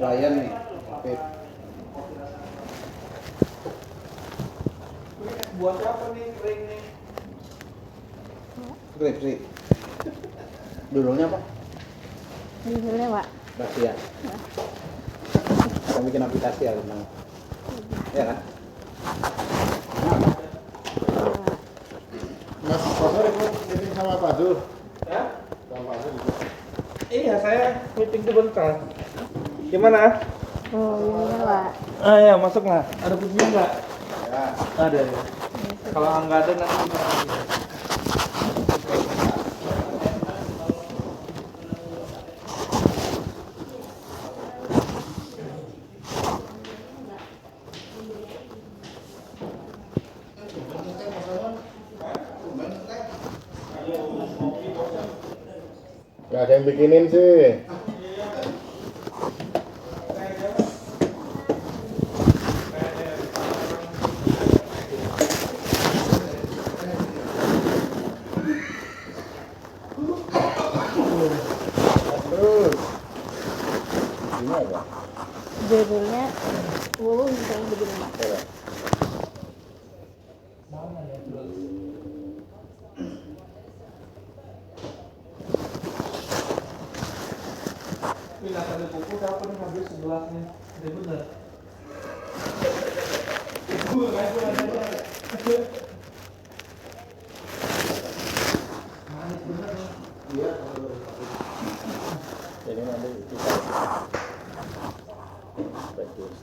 Klien nih, Pip. Buat apa nih kering nih? Skripsi. Dulunya apa? Dulunya Pak. Rahasia. Kita bikin aplikasi ya tentang. Ya kan? Mas Pasar ikut meeting sama Pak Zul? Ya? Sama Pak Zul ikut. Iya, saya meeting sebentar. Gimana? Oh iya Pak. Ah ya, masuk nggak? Ada kuncinya nggak? Ya. Ada ya. Kalau nggak ada nanti. Gak ada yang bikinin sih. Terus ini apa? Judulnya Wuh yang begini Pak. Coba. Ini nggak ada buku, kapan habis sebelasnya? Udah bener. Gue nggak ada. Manis bener ya. Iya. Ini nanti kita bagus.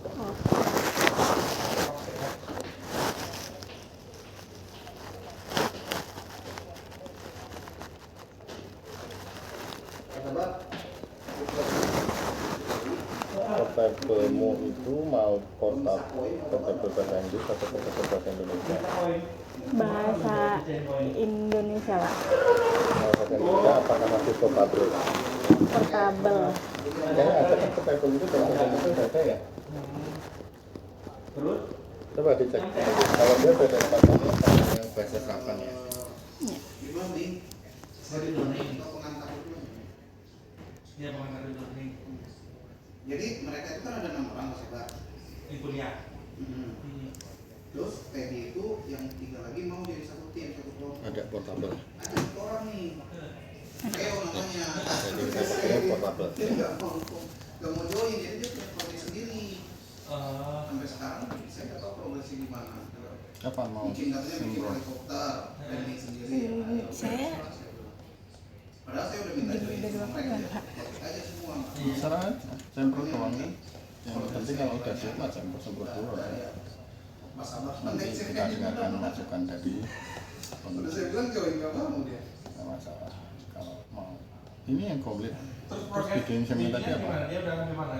Portable-mu itu mau portable bahasa Inggris atau portable bahasa Indonesia? Bahasa Indonesia Pak. Bahasa Indonesia apakah masih portable? Portable. Kayaknya ada kan portable itu bahasa Indonesia ada ya? Terus? Coba dicek. Kalau dia beda portable yang bahasa kapan ya? Iya, pengantar learning. Jadi mereka itu kan ada 6 orang Mas Eba. Di kuliah. Terus Teddy itu yang 3 lagi mau jadi satu tim, satu kelompok. Ada portable. Ada 1 orang nih. Theo namanya. Jadi kita pakainya portable. Dia nggak mau join, jadi dia punya project sendiri. Sampai sekarang saya nggak tahu progresnya gimana. Kapan mau Mungkin katanya bikin sinkron? helikopter, landing sendiri. Saya Padahal saya udah minta join sama mereka, topik aja semua. Terserah aja, sampel doang kan. Yang penting kalau udah siap mah sampel dulu lah. Mas Abah Nanti kita dengarkan masukan dari udah pengurus. saya bilang join nggak mau dia. Nggak masalah kalau mau. Ini yang komplit. Terus Terus bikin semen tadi apa? Dia udah gimana?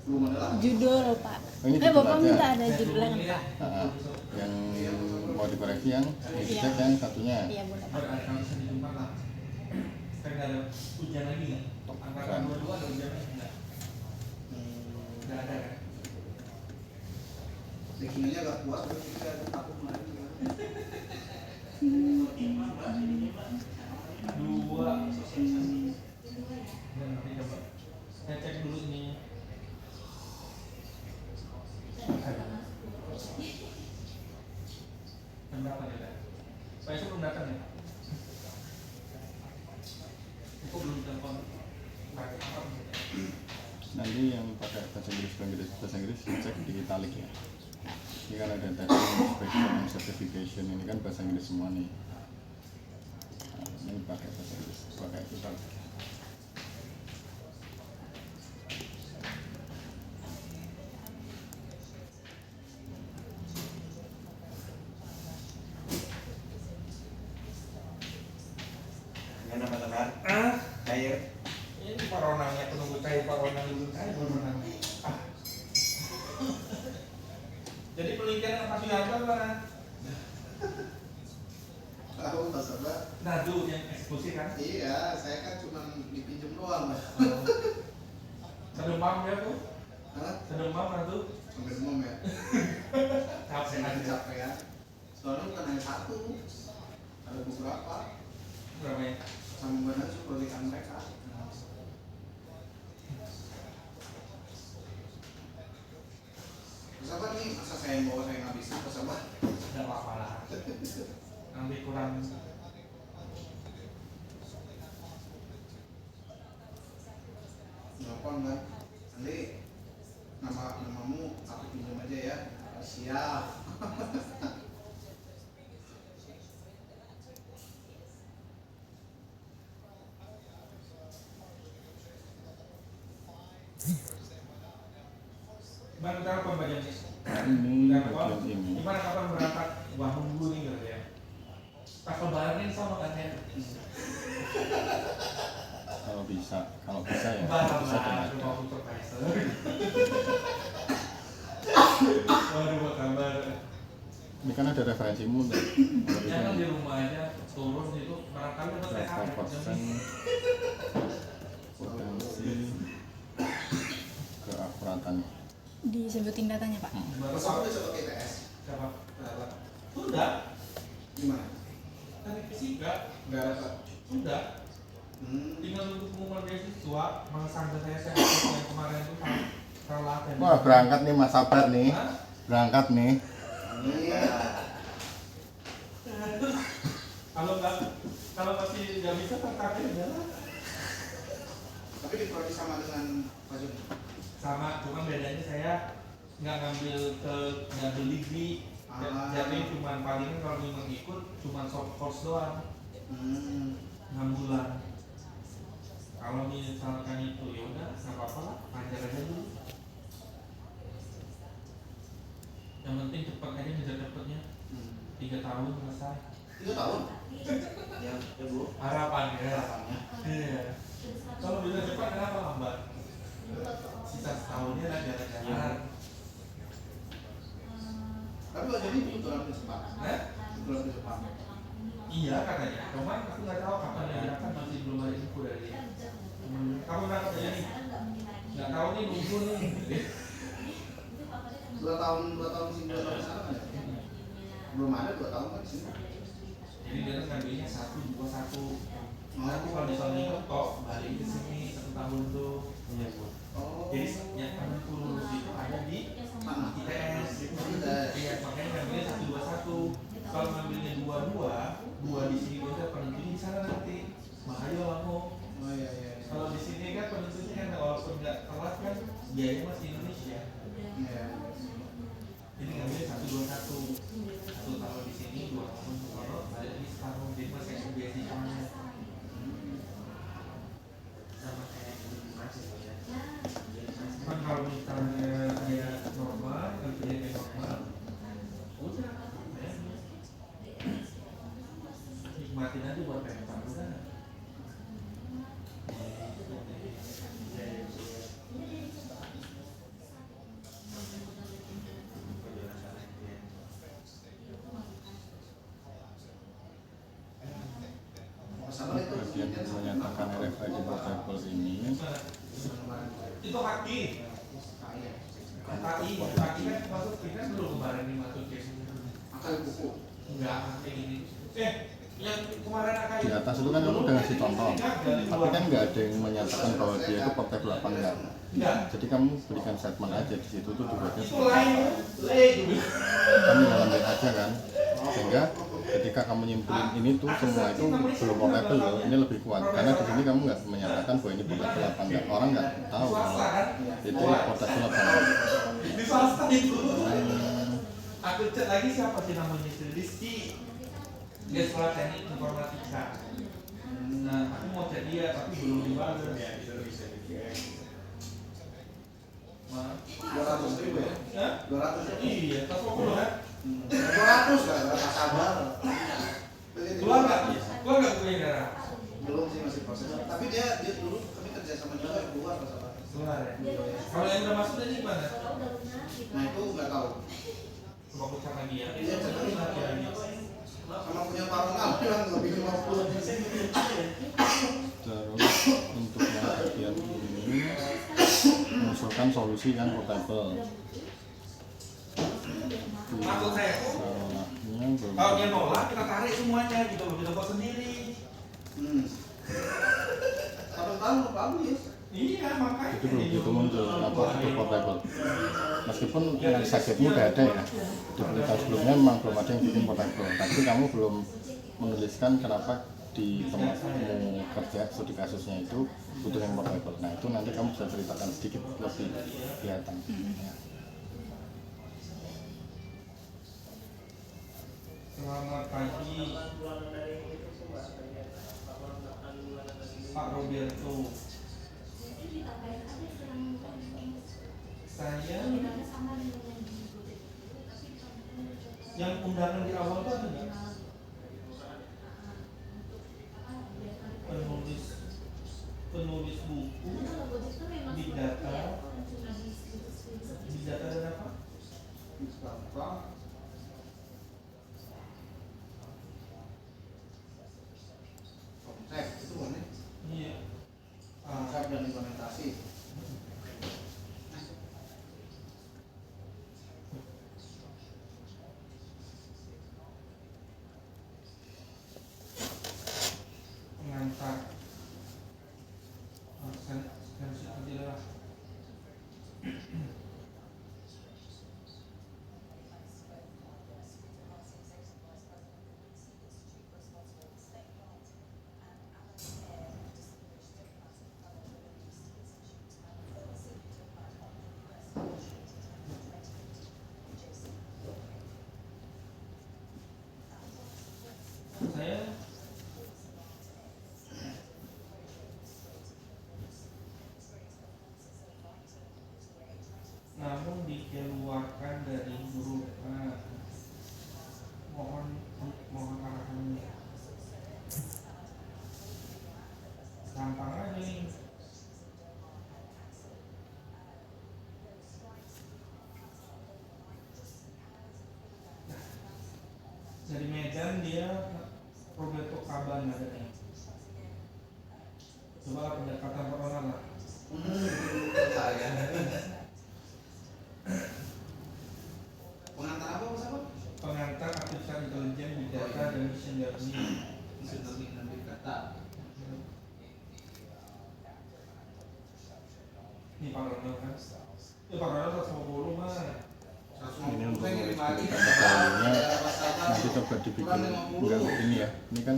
Belum ada lagi. judul Pak. Ini judul Bapak aja. minta ada judulnya kan Pak? Nah, yang mau dikoreksi yang dicek yang satunya. Iya boleh Pak. Ada kalau bisa dijumpa lah. Kan nggak ada ujian lagi nggak? Angkatan 22 ada ujian. ininya agak kuat tapi kita takut main juga. Dua. Nanti coba saya cek dulu ini. Jam berapa ya? Pak Isu belum datang ya? Aku belum telepon. Nanti yang pakai bahasa Inggris cek di Italic ya. Ini kan ada tadi inspection and certification, ini kan bahasa Inggris semua nih. Nah, ini pakai bahasa Inggris, pakai Italic. Gimana Pak Tegar? Cair. Ini Pak Ronangnya penunggu cair, Pak Ronang dulu cair, Pak Ronang. Jadi penelitian apa sih apa mana? Tahu Pak Sabar? Nadu yang eksekusi kan? Iya, saya kan cuma dipinjam doang. Sedemam ya tuh? Hah? Sedemam nadu? Sampai demam ya? Capek Saya aja. capek ya. Soalnya bukan hanya satu, ada beberapa. Berapa ya? Sama benar kesulitan mereka. Sabar nih, masa saya yang bawa saya ngabisin ke sabar? Tidak apa-apa lah. Nanti kurang. Nelfon kan? Nanti namamu aku pinjam aja ya. Siap. Bang, kita apa bagian ini? Ini bagian ini. Gimana kapan berangkat? Wah, nunggu nih gitu ya. Pas lebaran ini sama kan ya? Kalau bisa ya. Lebaran Bisa lah, kan rumah ada. supervisor. Waduh, apa kabar? Ini kan ada referensimu tuh. Kalau Ya kan bisa di rumah aja turun itu barangkali ada berapa THR. persen potensi keakuratan. Disebutin datanya Pak. Terus aku bisa pakai ITS. Siapa? Sudah. Gimana? Tadi fisika. Enggak dapat. Sudah. Tinggal nunggu pengumuman beasiswa. Mengesangka saya yang kemarin itu salah. Wah, berangkat nih Mas Sabar nih. Hah? Berangkat nih. Iya. Kalau masih nggak bisa tertarik adalah Tapi diprodi sama dengan Pak Joni. sama, cuma bedanya saya nggak ngambil degree. Jadi cuma paling kalau memang ikut cuma short course doang, 6 bulan. Kalau misalkan itu ya udah nggak apa-apa lah, ajar aja dulu. Yang penting cepat aja, ngejar cepatnya. 3 tahun selesai. 3 tahun? Ya Bu. Harapannya. Harapannya. Iya. Kalau bisa cepat kenapa lambat? Sisa setahunnya lah jalan-jalan. Tapi Pak Joni kebetulan ke Jepang. Kebetulan ke Jepang. Iya katanya. Cuman aku nggak tahu kapan dia berangkat, masih belum ada info dari dia. Kamu berangkat aja nih? Nggak tahu nih, nunggu nih. 2 tahun sini 2 tahun di sana kan ya? Belum ada 2 tahun kan di sini. Jadi dia kan ngambilnya 1, 2, 1. Nanti kalau di sana itu kok balik ke sini 1 tahun tuh. Iya Bu. Oh. Jadi yang kami lulus itu ada di Mana? ITS. Iya, makanya ngambilnya 1, 2, 1. Kalau ngambilnya 2, 2 di sini udah penentunya di sana nanti. Bahaya lah mau. Oh iya iya. Kalau di sini kan penentunya kan walaupun nggak telat kan biaya masih Indonesia. Iya. Jadi ngambilnya 1, 2, 1. 1 tahun di sini, 2 tahun kalau balik lagi setahun. Jadi masih ada beasiswanya. Sama kayak di masih ya. Cuman kalau misalnya dia normal, kerjanya kayak normal, udah ya. Nikmatin aja buat pengen udah. Masalah itu Bagian menyatakan RFID portable ini Itu kaki. KI kan masuk kita belum kemarin nih masuk ke Akal buku. enggak kayak gini. Yang kemarin AKI Di atas itu kan kamu udah ngasih contoh, tapi kan nggak ada yang menyatakan bahwa dia itu portable apa enggak. enggak. Jadi kamu berikan statement aja di situ tuh dibuatnya Itu lain. kamu ngalamin aja kan, sehingga ketika kamu nyimpulin ini tuh semua itu belum portable loh, ini lebih kuat karena di sini kamu nggak menyatakan bahwa ini portable apa enggak, orang nggak tahu kalau itu portable apa enggak. Di swasta itu. Aku cek lagi siapa sih namanya itu Rizky. Dia sekolah teknik informatika. Nah, aku mau cek dia tapi belum dibalas. Mana? 200.000 ya? Hah? 200.000. Iya, tas pokok kan? 200 kan? Nggak sabar. Keluar nggak? Keluar nggak punya darah? Belum sih, masih proses. Tapi dia dulu kami kerja sama juga yang keluar masalah. Keluar ya. Kalau yang udah masuk tadi gimana? Nah itu nggak tahu. Coba aku cek lagi ya. Iya, cek lagi. Lagi. Sama punya parongan bilang lebih 50. Terus untuk yang bagian ini mengusulkan solusi yang portable. Maksud saya, Salahnya belum. kalau dia nolak kita tarik semuanya gitu, kita buat sendiri. Satu tahun bagus. Iya, makanya. Itu belum itu muncul apa itu portable. Meskipun yang sakitmu udah ada ya. Di berita sebelumnya memang belum ada yang bikin portable. Tapi kamu belum menuliskan kenapa di tempatmu kerja studi kasusnya itu butuh yang portable. Nah itu nanti kamu bisa ceritakan sedikit lebih kelihatan. Ya. Selamat pagi Pak Roberto. Saya yang undangan di awal itu ada nggak? Penulis buku, big data dan apa? Konsep itu kan ya? Iya. Konsep dan implementasi. Pengantar. Sensi aja lah. Saya namun dikeluarkan dari grup mohon arahannya. Gampang aja nih. Dari Medan dia Roberto Caban ada nih. Coba lah pendekatan personal lah. Saya. Pengantar apa Mas apa? Pengantar artificial intelligence, big data dan machine learning. Machine learning dan big data. Ini Pak Ronald kan? Pak Ronald 150 mah. Ini untuk nulis data nanti coba dibikin enggak ini ya. Ini kan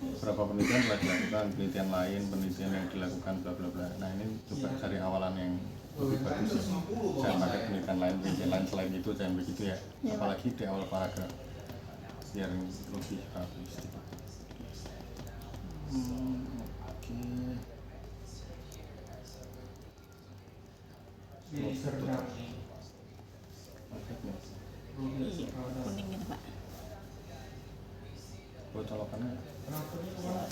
berapa penelitian telah dilakukan, penelitian lain, penelitian yang dilakukan bla bla bla. Nah ini coba cari awalan yang lebih bagus ya. Jangan pakai penelitian lain selain itu, jangan begitu ya. Apalagi di awal paragraf biar lebih rapi sedikit. Oke. Jadi serdang nih. Iya, kuning gitu Pak. Buat colokannya Transfernya kemana?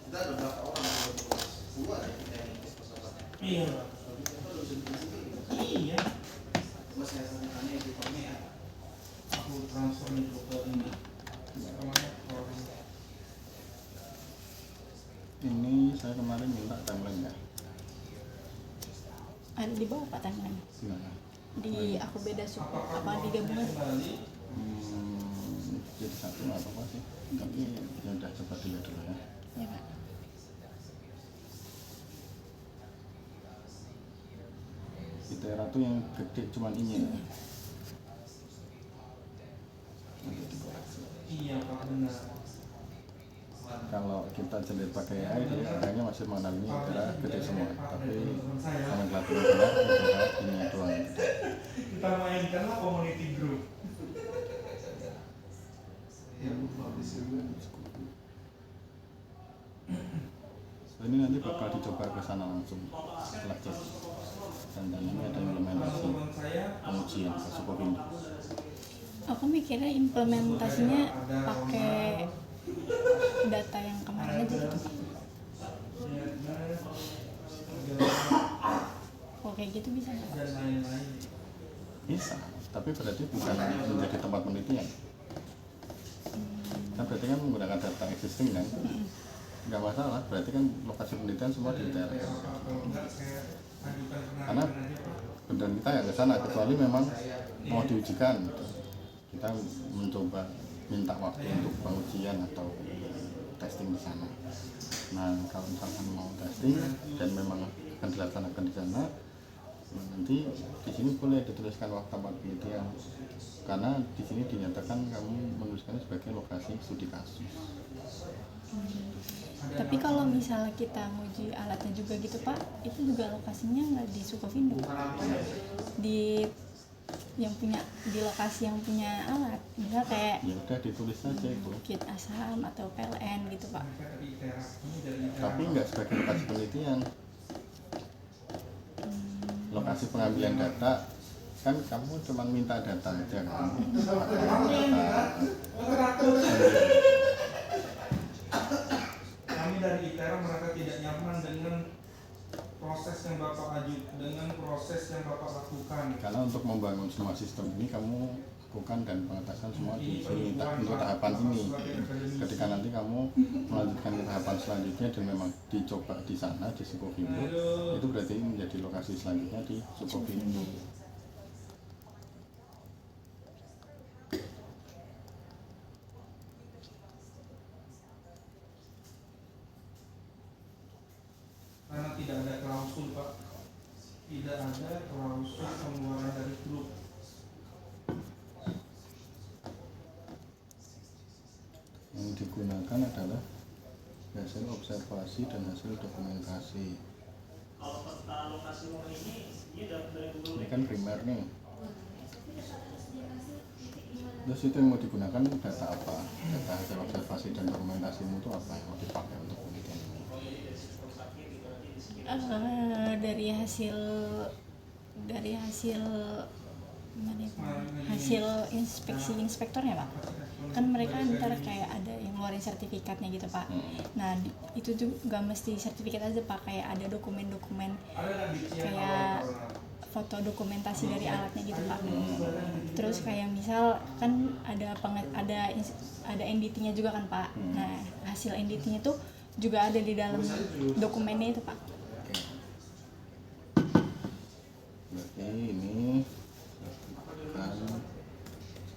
Kita ada berapa orang yang keluar ya kita yang pesawat. Iya. Itu dosen sendiri. Iya. Coba saya tanya editornya ya. transfer itu ke ini kemana orang Ini saya kemarin minta timeline ya. Ada di bawah Pak tangan. Gimana? Di aku beda suku apa di gabungan? kembali Jadi satu atau apa sih? Tapi ya udah coba dilihat dulu ya. Ya Pak. ITERA tuh yang gede cuman ini ya. Nanti dikoreksi. iya Pak benar Kalau kita jelit pakai AI, dia kayaknya masih mengenali ITERA gede semua. Tapi nomenklatur ITERA ini doang yang gede. kita mainkanlah community group Ya, publish juga. So, ini nanti bakal dicoba ke sana langsung setelah jadi. Dan ini ada implementasi teman saya pengujian ke Sukovindo. Aku mikirnya implementasinya pakai data yang kemarin aja gitu. Kalau kayak gitu bisa nggak? dan lain-lain Bisa, tapi berarti bukan menjadi tempat penelitian. Kan berarti kan menggunakan data existing kan? Nggak masalah, berarti kan lokasi penelitian semua di ITERA. kalau enggak saya ajukan Karena pengaduan aja Pak benar kita ya ke sana, kecuali memang mau diujikan gitu. Kita mencoba minta waktu untuk pengujian atau testing di sana. Nah, kalau misalkan mau testing dan memang akan dilaksanakan di sana, nah nanti di sini boleh dituliskan waktu tempat penelitian. Karena di sini dinyatakan kamu menuliskannya sebagai lokasi studi kasus. Tapi kalau misalnya kita nguji alatnya juga gitu Pak, itu juga lokasinya nggak di Sukovindo, di yang punya di lokasi yang punya alat, misal kayak Ya udah ditulis saja itu. Bukit Asam atau PLN gitu Pak. mereka dari ITERA ini dari ITERA Tapi nggak sebagai lokasi penelitian. Lokasi pengambilan data kan kamu cuma minta data aja kan. kami dari ITERA merasa tidak nyaman dengan proses yang Bapak dengan proses yang Bapak lakukan. Karena untuk membangun semua sistem ini kamu lakukan dan pengetahuan semua di sini untuk tahapan ini. Ketika nanti kamu melanjutkan ke tahapan selanjutnya dan memang dicoba di sana di Sukovindo, itu berarti menjadi lokasi selanjutnya di Sukovindo. Karena tidak ada klausul Pak, tidak ada klausul pengeluaran dari grup. Yang digunakan adalah hasil observasi dan hasil dokumentasi. Ini kan primer nih. Terus itu yang mau digunakan data apa? Data hasil observasi dan dokumentasimu itu apa yang mau dipakai untuk penelitian ini? Dari hasil gimana ya, Pak? Hasil inspeksi inspektornya Pak, kan mereka ntar kayak ada yang ngeluarin sertifikatnya gitu Pak. Nah itu juga mesti sertifikat aja Pak, kayak ada dokumen-dokumen kayak foto dokumentasi dari alatnya gitu Pak. Terus kayak misal kan ada NDT-nya juga kan Pak. Nah hasil NDT-nya tuh juga ada di dalam dokumennya itu Pak. Berarti ini bukan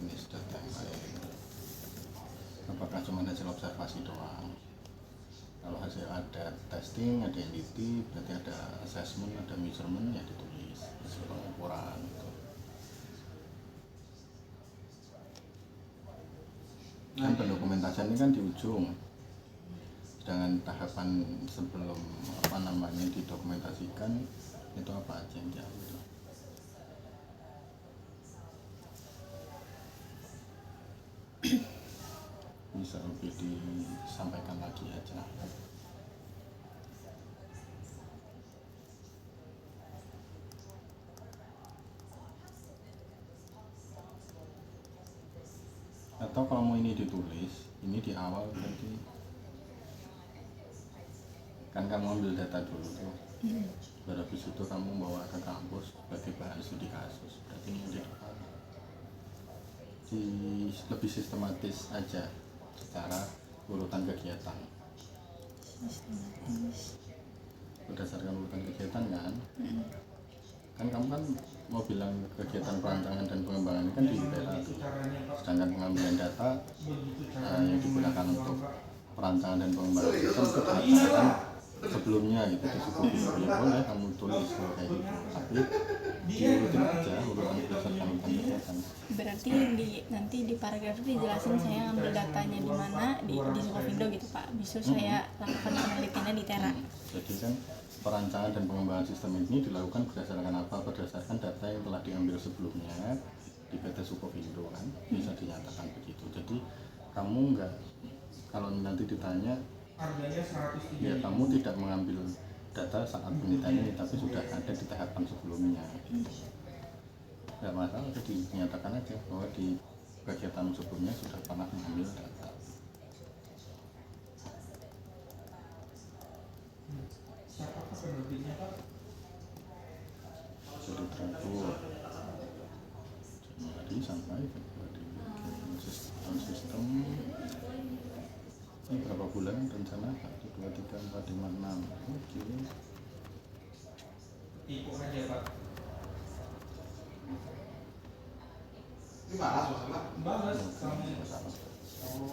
jenis data yang lain. Apakah cuma hasil observasi doang? Kalau hasil ada testing, ada NDT, berarti ada assessment, ada measurement, ya ditulis hasil pengukuran gitu. Kan pendokumentasian ini kan di ujung. Sedangkan tahapan sebelum didokumentasikan itu apa aja yang jauh itu. Bisa lebih disampaikan lagi aja. Atau kalau mau ini ditulis, ini di awal berarti kan kamu ambil data dulu tuh. Baru habis itu kamu bawa ke kampus sebagai bahan studi kasus. Berarti ini di depan. lebih sistematis aja secara urutan kegiatan. Sistematis. Berdasarkan urutan kegiatan kan kamu kan mau bilang kegiatan perancangan dan pengembangan kan di PA tuh. Sedangkan pengambilan data yang digunakan untuk perancangan dan pengembangan sistem itu dilaksanakan sebelumnya gitu di suku ya boleh kamu tulis kayak gitu, tapi diurutin aja urutan berdasarkan urutan kegiatan. Berarti nanti di paragraf itu dijelasin saya ambil datanya di mana di Sukovindo gitu Pak. Bisa saya lakukan penelitiannya di Tera. Jadi kan perancangan dan pengembangan sistem ini dilakukan berdasarkan apa? Berdasarkan data yang telah diambil sebelumnya di PT Sukovindo kan, bisa dinyatakan begitu. Jadi kamu enggak, kalau nanti ditanya ya kamu tidak mengambil data saat penelitian ini, tapi sudah ada di tahapan sebelumnya gitu. Enggak masalah, jadi dinyatakan aja bahwa di kegiatan sebelumnya sudah pernah mengambil data. Siapakah penerbitnya Pak? Jadi teratur Januari sampai Februari sistem ini berapa bulan rencana 1, 2, 3, 4, 5, 6 oke. Ikut aja Pak. Ini malas masalah. Balas sama.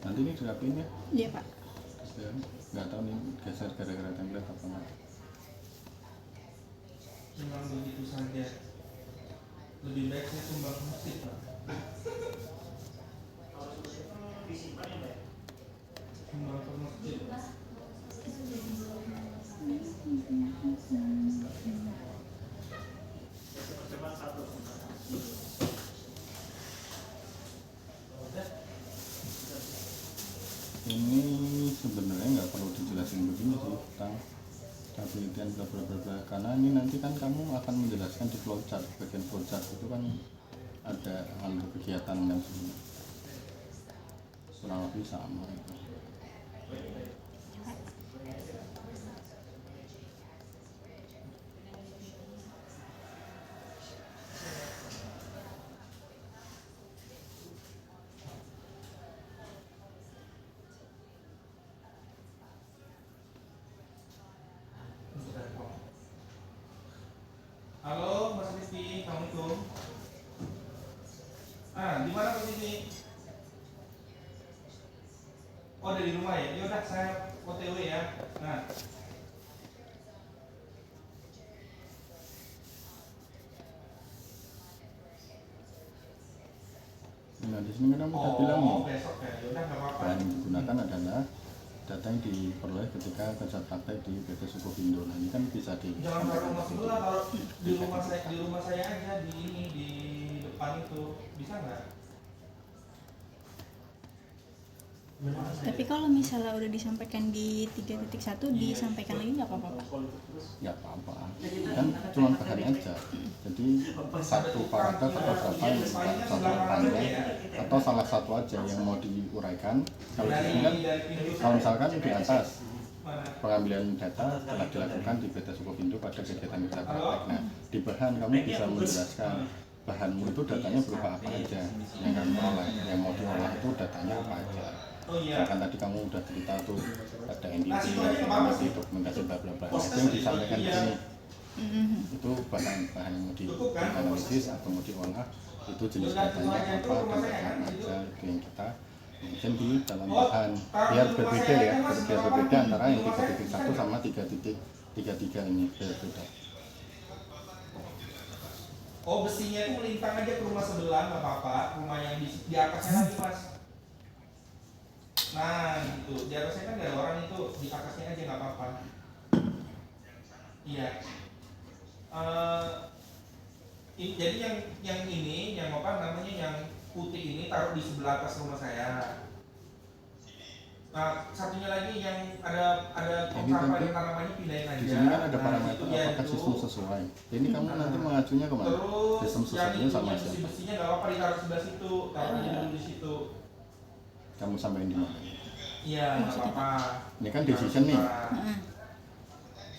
Nanti ini dirapiin ya. Iya Pak. Ya, nggak tahu nih geser gara-gara template apa enggak. Memang begitu saja. Lebih baik saya sumbang musik Pak. Sumbang ke masjid. Ini sebenarnya nggak perlu dijelasin begini sih tentang penelitian bla bla bla bla, karena ini nanti kan kamu akan menjelaskan di flowchart. Bagian flowchart itu kan ada alur kegiatan dan sebagainya, kurang lebih sama itu. Halo Mas Rizky, Assalamualaikum. Di mana posisi? Oh dari rumah ya? Yaudah saya OTW ya. Nah. Nah di sini kan kamu udah bilang nih, Besok ya. Yaudah nggak apa-apa. bahan yang digunakan adalah data yang diperoleh ketika kerja praktek di PT Sukovindo. Nah ini kan bisa Jangan taruh rumah sebelah, taruh di rumah saya aja di depan itu bisa nggak? Tapi kalau misalnya udah disampaikan di 3.1 disampaikan lagi nggak apa-apa Pak? nggak apa-apa, kan cuma bahan aja. Jadi satu paragraf atau berapa yang satu panjang atau salah satu aja yang mau diuraikan. Kalau di sini kan, kalau misalkan di atas pengambilan data telah dilakukan di PT Sukovindo pada kegiatan kerja praktek. Nah di bahan kamu bisa menjelaskan bahanmu itu datanya berupa apa aja yang kamu olah, yang mau diolah itu datanya apa aja. Kan tadi kamu udah cerita tuh ada NDT, dokumentasi bla bla bla, itu yang disampaikan di sini. Itu bahan yang mau dianalisis atau mau diolah, itu jenis datanya apa dan apa aja, itu yang kita mention di dalam bahan, biar berbeda ya, biar berbeda antara yang 3.1 sama 3.33 ini, biar beda. Oh besinya itu melintang aja ke rumah sebelah nggak apa-apa, rumah yang di atasnya lagi Mas. Nah gitu, di atasnya kan nggak ada orang, itu di atasnya aja nggak apa-apa. Iya. Jadi yang ini, yang apa namanya, yang putih ini taruh di sebelah atas rumah saya. Nah satunya lagi yang ada sampah dan tanamannya pindahin aja. Di sini kan ada Nah, parameter itu ya apakah itu. sistem sesuai. Ini kamu nanti mengacunya kemana? Terus Sistem yang sesuainya itu sama yang siapa? besinya nggak apa-apa ditaruh sebelah situ, taruh aja dulu di situ. Kamu sampaikan di mana? Iya nggak apa-apa. Ini kan decision nih. Heeh.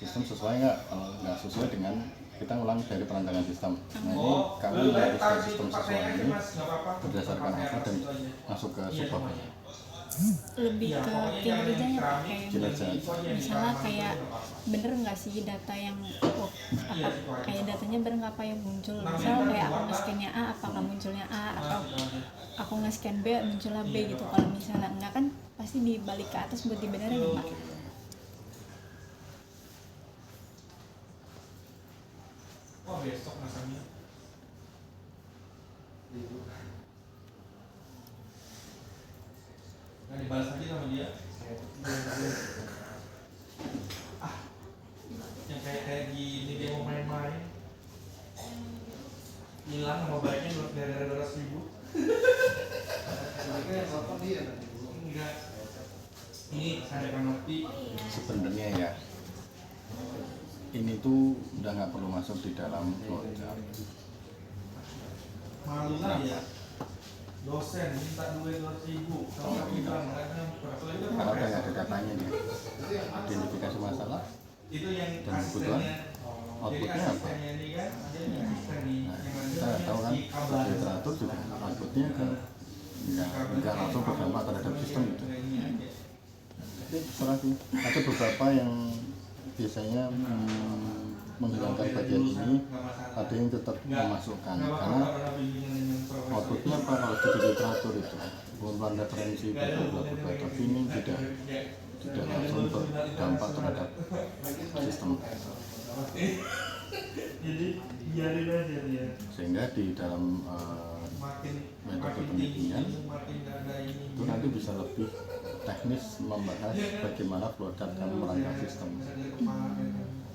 Sistem sesuai nggak? Kalau nggak sesuai dengan kita ulang dari perancangan sistem. Nah ini kamu meneruskan sistem sesuai ini berdasarkan apa dan masuk ke supervisor. Lebih ke kinerjanya Pak, kayak Kinerja. misalnya kayak bener nggak sih data yang kayak datanya bener nggak apa yang muncul, misal kayak aku nge-scan-nya A apakah munculnya A, atau aku nge-scan B munculnya B gitu. Kalau misalnya enggak kan pasti dibalik ke atas buat dibenerin ya, Pak. Oh besok masanya. Nah dibalas lagi sama dia. Yang kayak gini dia mau main-main. Hilang nama baiknya gara-gara 200.000. Mereka yang nelfon dia nanti Bu. Enggak. Ini ada kanopi. Sebenarnya ya ini tuh udah nggak perlu masuk di dalam flowchart. Malu lah ya. Dosen minta duit 200.000. Kalau bilang Karena udah nggak ada datanya nih. Identifikasi masalah itu yang dan kebutuhan outputnya apa? Nah, kita nggak tahu kan sebagai literatur juga outputnya kan nggak langsung berdampak terhadap sistem gitu. Jadi terserah sih. Ada beberapa yang biasanya menghilangkan bagian ini, ada yang tetap memasukkan karena outputnya apa kalau studi literatur itu pengumpulan referensi bla tapi ini tidak langsung berdampak terhadap sistem. Jadi biarin aja dia. Sehingga di dalam metode penelitian itu nanti bisa lebih teknis membahas bagaimana flowchart kamu merancang sistem.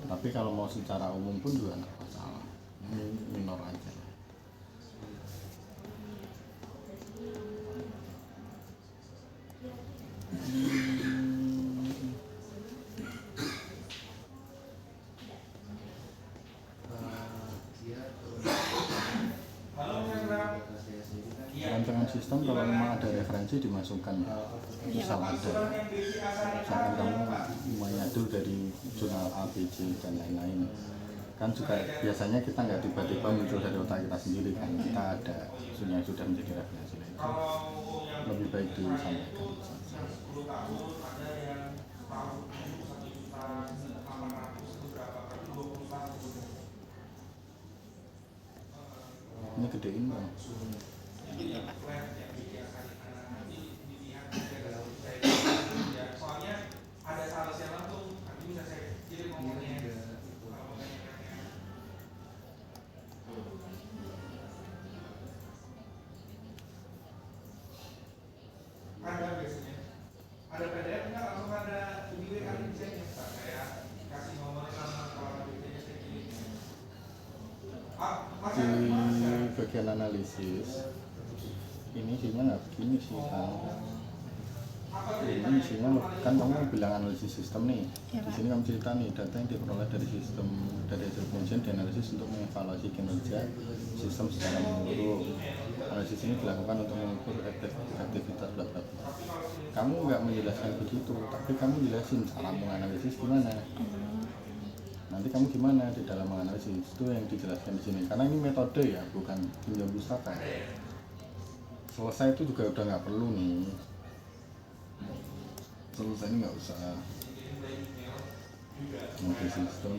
Tapi kalau mau secara umum pun juga nggak masalah, ini minor aja. Rancangan sistem kalau memang ada referensi dimasukkan ya. Misal misalkan kamu menyadul dari jurnal A, B, C dan lain-lain, kan juga biasanya kita nggak tiba-tiba muncul dari otak kita sendiri kan, kita ada yang sudah menjadi referensi lain. Lebih baik disampaikan. Ini gedein bang. Soalnya ada sales yang langsung nanti bisa saya kirim ngomongnya. Ada biasanya. Ada PDF nggak langsung ada video kali desainnya. Saya kasih nomor sama kalau biasanya saya kirim. Di bagian analisis ini isinya nggak begini sih kan. Ini isinya kan kamu bilang analisis sistem nih. Di sini kamu cerita nih data yang diperoleh dari sistem dari hasil pengujian dianalisis untuk mengevaluasi kinerja sistem secara menyeluruh. Analisis ini dilakukan untuk mengukur efektivitas bla bla bla. Kamu nggak menjelaskan begitu, tapi kamu jelasin cara menganalisis gimana. Nanti kamu gimana di dalam menganalisis itu yang dijelaskan di sini. Karena ini metode ya, bukan pinjam pustaka. Selesai itu juga udah nggak perlu nih. Selesai ini nggak usah. Model sistem.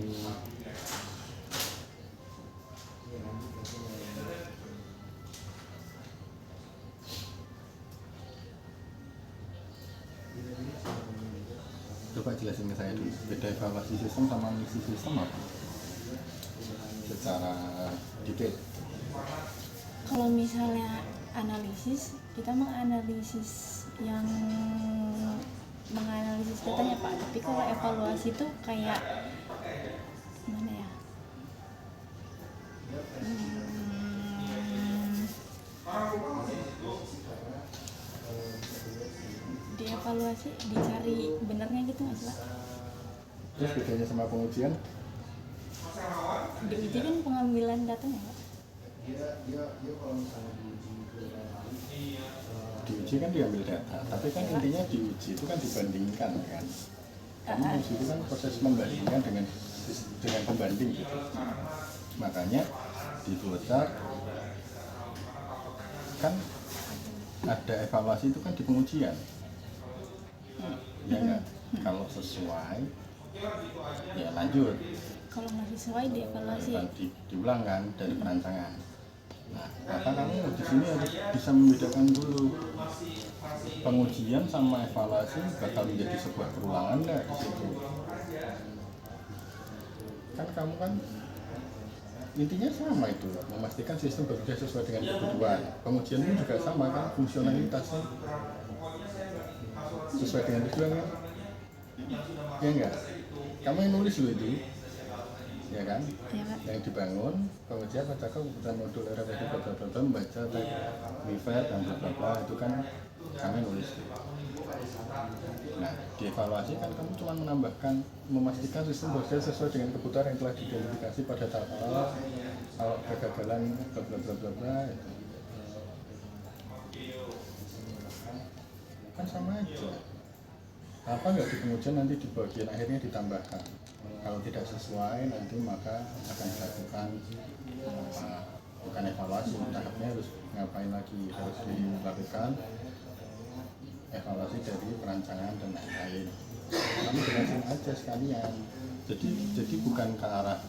Coba jelasin ke saya dulu, beda evaluasi sistem sama analisis sistem apa? Secara detail. Kalau misalnya analisis, kita menganalisis yang menganalisis datanya Pak. Tapi kalau evaluasi itu kayak gimana ya? Dievaluasi, dicari benernya gitu nggak sih Pak? Terus bedanya sama pengujian? Diuji kan pengambilan datanya Pak. Diuji kan diambil data, tapi kan intinya diuji itu kan dibandingkan kan. Kamu uji itu kan proses membandingkan dengan pembanding gitu. Makanya di flowchart kan ada evaluasi itu kan di pengujian, ya nggak? Kalau sesuai ya lanjut, Kalau nggak sesuai dievaluasi. diulang kan dari perancangan. Nah, maka kamu di sini harus bisa membedakan dulu pengujian sama evaluasi bakal menjadi sebuah perulangan nggak di situ. Kan kamu kan intinya sama itu, memastikan sistem bekerja sesuai dengan kebutuhan. Pengujian ini juga sama kan, fungsionalitasnya sesuai dengan tujuan kan? Ya enggak? Kamu yang nulis loh itu, ya kan? Ya, Pak. Yang dibangun pengujian baca kebutuhan modul RFID bla membaca refer dan bla itu kan kami nulis tuh. Nah, dievaluasi kan kamu cuma menambahkan, memastikan sistem bekerja sesuai dengan kebutuhan yang telah diidentifikasi pada tahap awal. Kalau kegagalan bla itu kan sama aja. Apa nggak di pengujian nanti di bagian akhirnya ditambahkan, kalau tidak sesuai nanti maka akan dilakukan bukan evaluasi, tahapnya harus ngapain lagi, harus dilakukan evaluasi dari perancangan dan lain-lain. Kami jelasin aja sekalian. Jadi bukan ke arah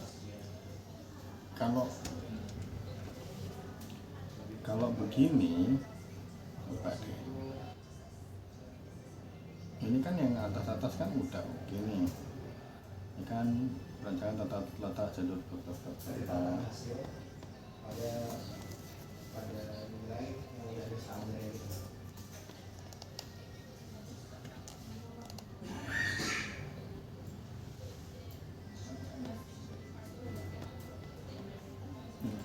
kalau begini, apa deh? Ini kan yang atas kan udah begini. Ini kan perancangan tata jalur pada nilai yang ada standar.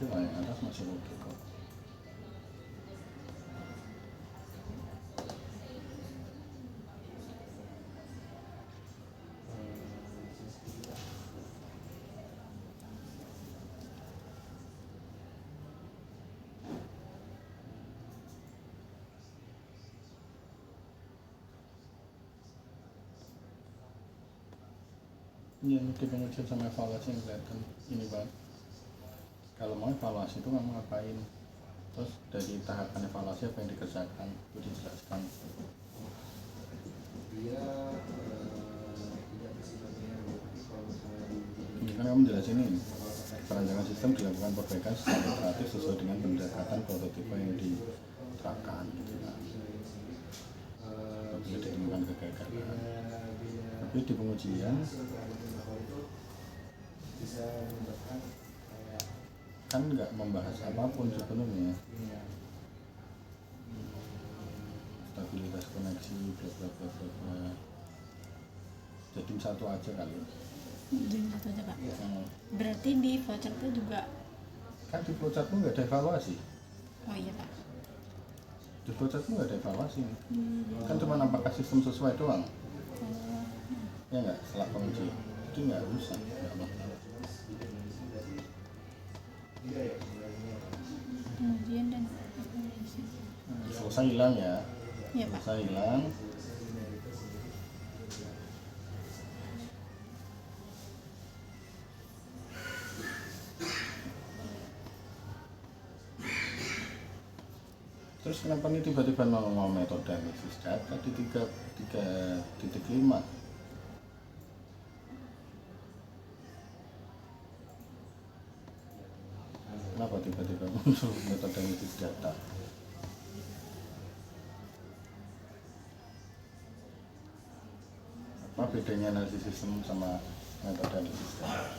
itu lah yang atas masih oke kok. Yang di pengujian sama evaluasi yang kelihatan ini Bang. Kalau mau evaluasi itu kamu ngapain? Terus dari tahapan evaluasi apa yang dikerjakan? Itu dijelaskan. Ini kan kamu jelasin ini. Perancangan sistem dilakukan perbaikan secara iteratif sesuai dengan pendekatan prototipe yang diterapkan. Gitu kan. Apabila ditemukan kegagalan. Tapi di pengujian kan nggak membahas apapun sepenuhnya, stabilitas koneksi bla. Jadi satu aja kali. Jadi satu aja, Pak. Berarti di voucher itu juga Kan di flowchartmu nggak ada evaluasi. oh iya, Pak. Di flowchartmu nggak ada evaluasi. Kan cuma apakah sistem sesuai doang. Ya nggak, setelah penguji itu nggak usah, nggak masalah. Kemudian dan evaluasi. Selesai hilang ya. Iya, Pak. Selesai hilang. Terus kenapa nih tiba-tiba mau metode analisis data di 3.5? Kenapa tiba-tiba muncul metode analisis data? Apa bedanya analisis sistem sama metode analisis data?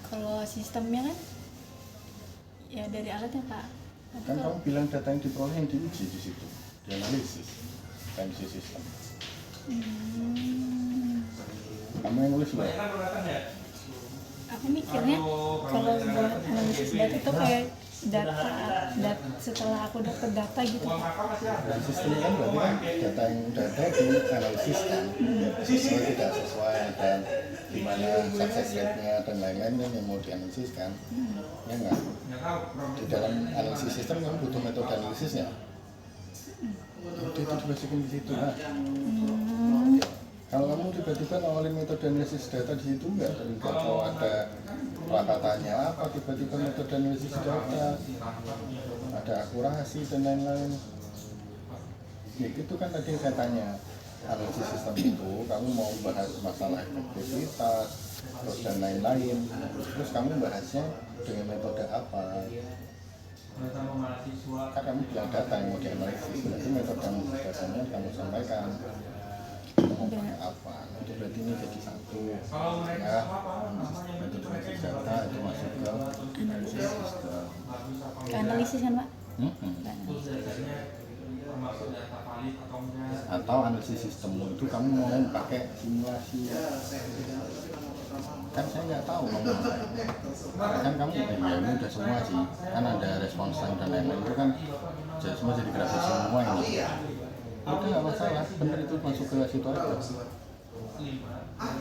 Kalau sistemnya kan ya dari alatnya, Pak. Tapi Kan kalau kamu bilang data yang diperoleh yang diuji di situ, dianalisis, analisis sistem. Kamu yang nulis loh. aku mikirnya kalau buat analisis data itu kayak data setelah aku dapat data gitu. Dari sistem kan berarti kan data yang udah ada dianalisis kan, sesuai tidak sesuai dan gimana success rate-nya dan lain-lain kan yang mau dianalisis kan, ya enggak? Di dalam analisis sistem kamu butuh metode analisisnya. Itu dimasukin di situ lah. Kalau kamu tiba-tiba ngawalin metode analisis data di situ nggak tahu ada perangkatannya apa, tiba-tiba metode analisis data, ada akurasi dan lain-lain. Ya itu kan tadi saya tanya, analisis sistem itu kamu mau bahas masalah efektivitas terus dan lain-lain, terus kamu bahasnya dengan metode apa? Kan kamu bilang data yang mau dianalisis, berarti metode datanya kamu sampaikan mau pakai apa. Itu berarti ini jadi satu ya, metode analisis data itu masuk ke analisis sistem. Ke analisis kan Pak? Atau analisis sistemmu itu kamu mau pakai simulasi, kan saya nggak tahu mau ngapain. Kan kamu ya ini udah semua sih, kan ada respons time dan lain-lain itu kan semua jadi grafis semua ini. Udah nggak masalah, bener itu masuk ke situ aja.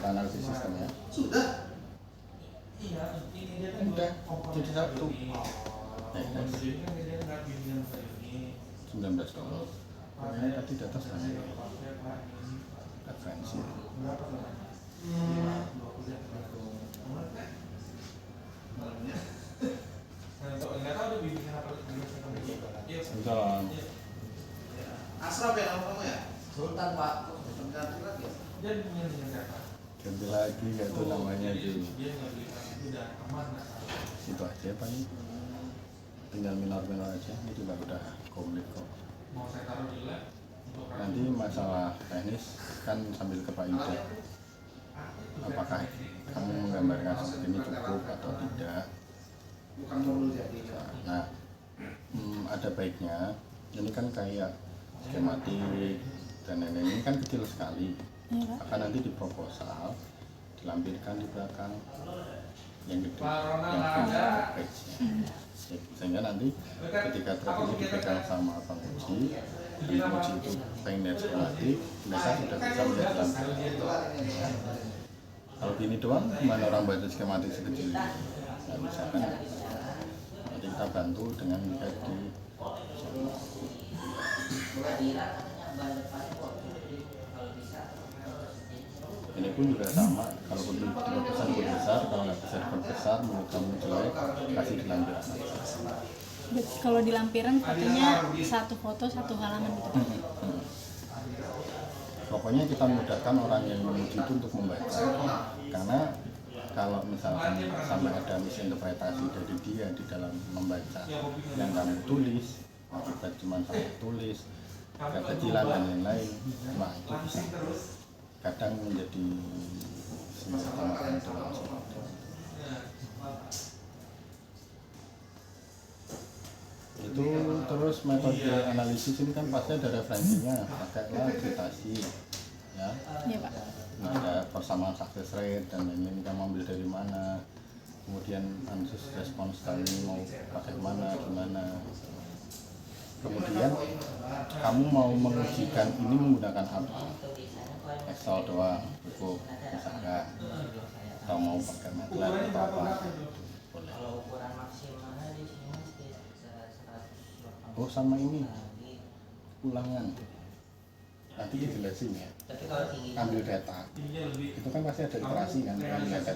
Analisis sistemnya udah jadi satu. 19 dolar. Ini tadi data standar referensi. Salam. Asraf ya nama kamu ya? Sultan Pak. Ganti lagi ya? Ganti lagi nggak tuh namanya di situ aja paling. Tinggal minor-minor aja, ini juga udah komplit kok. Nanti masalah teknis kan sambil ke Pak Yuda, apakah kamu menggambarkan seperti ini cukup atau tidak. Nah, ada baiknya ini kan kayak skematik dan lain-lain, ini kan kecil sekali, akan nanti di proposal dilampirkan di belakang yang gede, yang page-nya. Sehingga nanti ketika truk ini dipegang sama Bang Uji, dan Uji itu pengen lihat skematik, mereka sudah bisa melihat lampiran. Kalau gini doang, mana orang baca skematik sekecil ini? Nggak bisa kan? Nanti kita bantu dengan lihat di channel. Ini pun juga sama, kalau diperbesar besar, kalau nggak bisa diperbesar, menurut kamu jelek, kasih di lampiran. Kalau di lampiran fotonya satu foto satu halaman gitu Pak? Pokoknya kita mudahkan orang yang menuju itu untuk membaca, karena kalau misalkan sampai ada misinterpretasi dari dia di dalam membaca yang kamu tulis, akibat cuma sampai tulis, kekecilan dan lain-lain, nah itu bisa kadang menjadi senjata makan dalam itu. Terus metode analisis ini kan pasti ada referensinya, pakailah citasi ya. Iya Pak. Ada persamaan success rate dan lain-lain, kamu ambil dari mana, kemudian analisis respons tadi mau pakai mana, gimana, kemudian kamu mau mengujikan ini menggunakan apa, Excel doang cukup misalkan, atau mau pakai MATLAB atau apa boleh. Oh sama ini ulangan nanti dijelasin ya, ambil data itu kan pasti ada iterasi kan, ambil data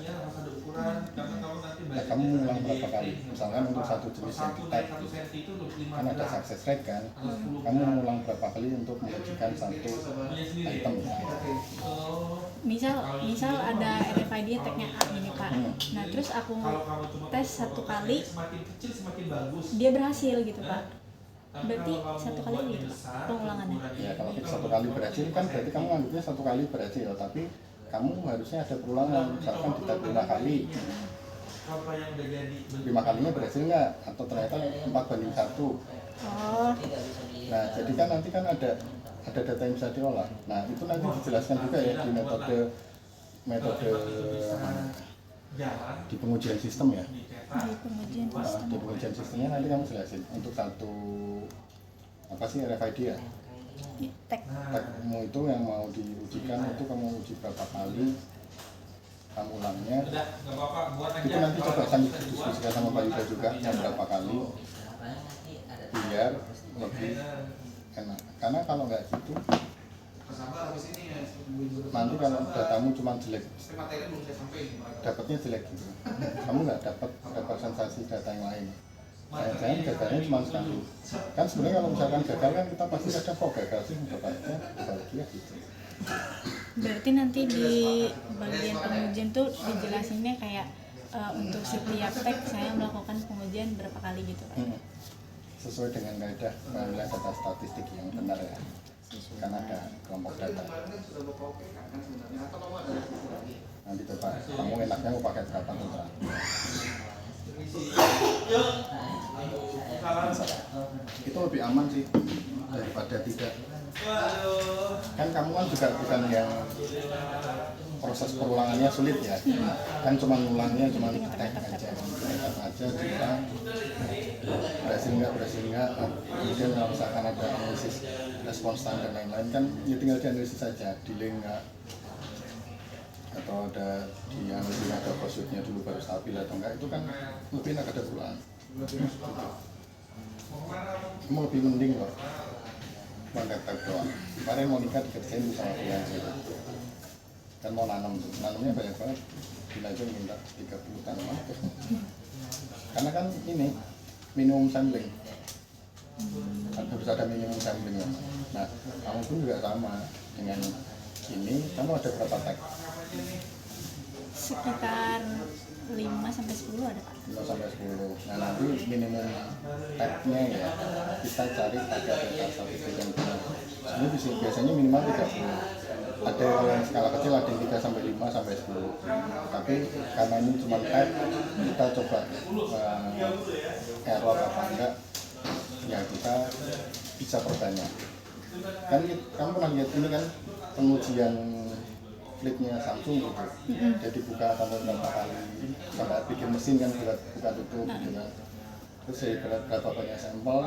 nah, kamu ulang berapa kali, misalkan untuk satu jenis yang kita kan ada success rate kan, kamu mengulang berapa kali untuk mengujikan satu item misal ada RFID tagnya A ini Pak, nah terus aku tes satu kali dia berhasil gitu Pak, berarti satu kali gitu pengulangannya. Ya kalau satu kali berhasil kan berarti kamu anggapnya satu kali berhasil, tapi kamu harusnya ada perulangan, misalkan kita 5 kali, 5 kalinya berhasil nggak, atau ternyata 4:1. Oh. Nah jadi kan nanti kan ada data yang bisa diolah, nah itu nanti dijelaskan juga ya di metode di pengujian sistem ya. Di pengujian sistemnya nanti kamu jelasin untuk satu apa sih RFID ya, tagmu itu yang mau diujikan itu kamu uji berapa kali, kamu ulangnya itu nanti coba sambil diskusikan sama Pak Yuda juga yang berapa kali biar lebih enak, karena kalau nggak gitu sabar habis ini ya. Nanti kalau datamu cuma jelek, Tapi materi belum saya sampaikan mereka. dapatnya jelek gitu, kamu nggak dapat representasi data yang lain. Jangan gagalnya cuma sekali. Kan sebenarnya kalau misalkan gagal kan kita pasti ada kok gagal sih, dapatnya bahagia gitu. Berarti nanti di bagian pengujian tuh dijelasinnya kayak untuk setiap teks saya melakukan pengujian berapa kali gitu Pak? Sesuai dengan kaidah pengambilan data statistik yang benar ya. Kan ada kelompok data. Nanti coba kamu enaknya mau pakai berapa putra? Itu lebih aman sih daripada tidak. Kan kamu kan juga bukan yang proses perulangannya sulit ya, kan cuma ngulangnya cuma tek aja kita berhasil nggak, kemudian kalau misalkan ada analisis respons time dan lain-lain kan ya tinggal dianalisis saja, delay nggak, atau ada dianalisis ada pursuitnya dulu baru stabil atau enggak, itu kan lebih enak ada perulangan. Kamu lebih mending loh mengkata doang. Kemarin Monica dikerjain sama freelancer kan mau nanamnya banyak banget, bila aja minta 30 tanaman karena kan ini minimum sampling, harus ada minimum sampling. Nah kamu pun juga sama dengan ini, kamu ada berapa tag? Sekitar 5-10 ada Pak. 5-10. Nah nanti minimum tag-nya ya kita cari pada data statistik yang benar. Ini biasanya minimal 30. Ada yang skala kecil, ada yang 3-5 sampai 10. Tapi karena ini cuma tag, kita coba error apa enggak, ya kita bisa perbanyak. Kan kamu pernah lihat ini kan pengujian flipnya Samsung gitu, jadi buka sampai berapa kali, sampai bikin mesin kan buka tutup gitu kan. Terus saya berapa banyak sampel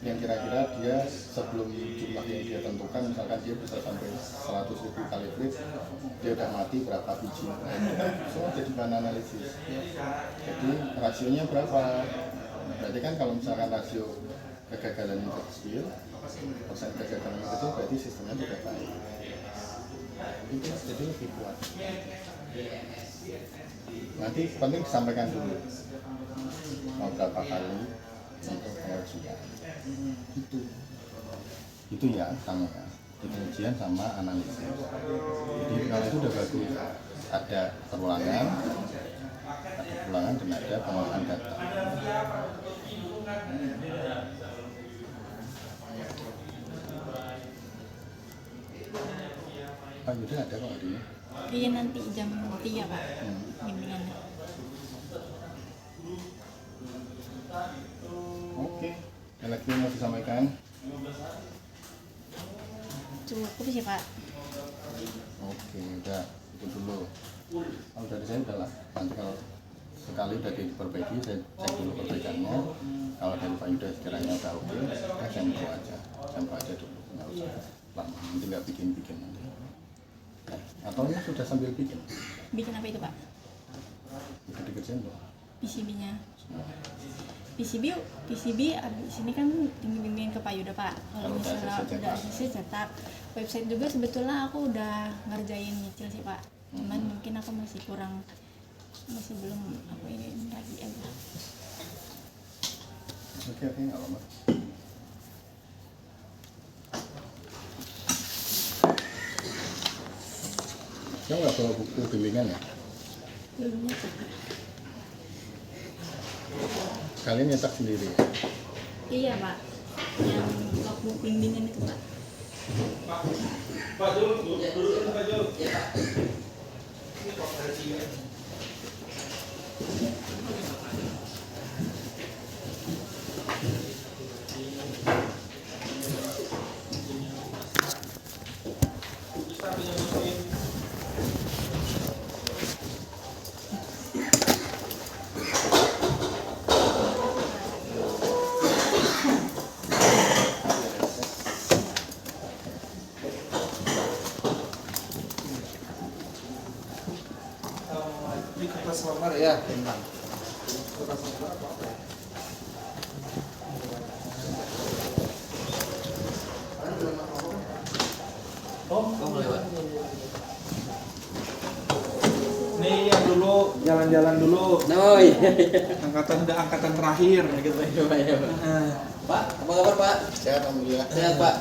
yang kira-kira dia sebelum jumlah yang dia tentukan, misalkan dia bisa sampai 100.000 kali flip, dia udah mati berapa biji, semua jadi bahan analisis. Jadi rasionya berapa? Berarti kan kalau misalkan rasio kegagalan yang kecil, persen kegagalan yang kecil, berarti sistemnya tidak baik. Itu jadi lebih kuat. Nanti penting disampaikan dulu mau berapa kali untuk pengujian. Itu ya utama ya, pengujian sama analisis. Jadi kalau itu udah bagus, ada perulangan dan ada pengolahan data. Pak Yudha ada kok hari ini? Iya nanti jam 3 Pak, bimbingannya. Oke, ada lagi yang mau disampaikan? Cukup sih Pak. Oke, udah itu dulu. Kalau dari saya udah lah. Nanti kalau sekali udah diperbaiki, saya cek dulu perbaikannya. Kalau dari Pak Yudha sekiranya udah oke, kita sampel aja dulu. Nggak usah lama, nanti nggak bikin nanti. Atau ini sudah sambil bikin? Bikin apa itu Pak? Udah dikerjain loh. PCB-nya. PCB abis ini kan bimbing ke Pak Yudha Pak. Kalau misalnya udah selesai cetak, website juga sebetulnya aku udah ngerjain nyicil sih Pak. Cuman mungkin aku masih belum aku ini lagi aja. Oke, nggak apa-apa. Kamu nggak bawa buku bimbingan ya? Belum nyetak. Kalian nyetak sendiri ya? Iya Pak. Yang logbook bimbingan itu Pak. Pak Jul, duduk Pak Jul. Ini kertas warna ya. jalan-jalan dulu. Oh iya. Udah angkatan terakhir. Pak, apa kabar Pak? Sehat alhamdulillah. Sehat Pak.